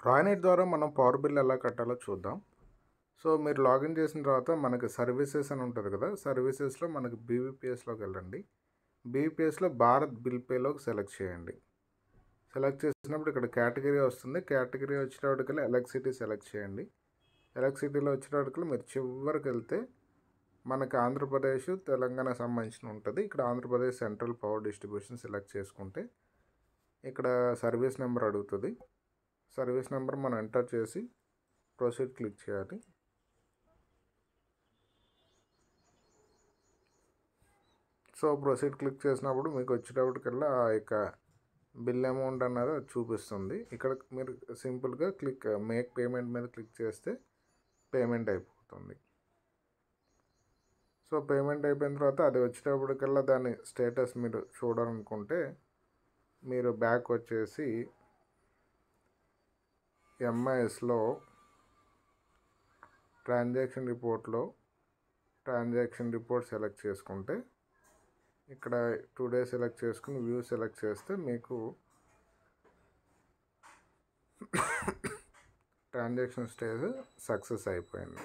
రాయినెట్ ద్వారా మనం power bill ఎలా కట్టాలో చూద్దాం. సో మీరు లాగిన్ చేసిన తర్వాత మనకి సర్వీసెస్ అని ఉంటుంది కదా, సర్వీసెస్లో మనకి బీవీపీఎస్లోకి వెళ్ళండి. బీవీపీఎస్లో భారత్ బిల్ పేలోకి సెలెక్ట్ చేయండి. సెలెక్ట్ చేసినప్పుడు ఇక్కడ కేటగిరీ వస్తుంది. కేటగిరీ వచ్చేటప్పటికల్లా ఎలక్ట్రిసిటీ సెలెక్ట్ చేయండి. ఎలక్ట్రిసిటీలో వచ్చేటప్పటికల్లా మీరు చివరికి వెళ్తే మనకి ఆంధ్రప్రదేశ్ తెలంగాణ సంబంధించిన ఉంటుంది. ఇక్కడ Andhra Pradesh central power distribution select చేసుకుంటే ఇక్కడ సర్వీస్ నెంబర్ అడుగుతుంది. సర్వీస్ నెంబర్ మనం ఎంటర్ చేసి ప్రొసీడ్ క్లిక్ చేయాలి. సో ప్రొసీడ్ క్లిక్ చేసినప్పుడు మీకు వచ్చేటప్పటికల్లా ఆ యొక్క బిల్ అమౌంట్ అన్నది చూపిస్తుంది. ఇక్కడ మీరు సింపుల్గా మేక్ పేమెంట్ మీద క్లిక్ చేస్తే పేమెంట్ అయిపోతుంది. సో పేమెంట్ అయిపోయిన తర్వాత అది వచ్చేటప్పటికల్లా దాని స్టేటస్ మీరు చూడాలనుకుంటే మీరు బ్యాక్ వచ్చేసి ఎంఐఎస్లో ట్రాన్సాక్షన్ రిపోర్ట్ సెలెక్ట్ చేసుకుంటే ఇక్కడ టుడే సెలెక్ట్ చేసుకుని వ్యూ సెలెక్ట్ చేస్తే మీకు ట్రాన్సాక్షన్ స్టేజ్ సక్సెస్ అయిపోయింది.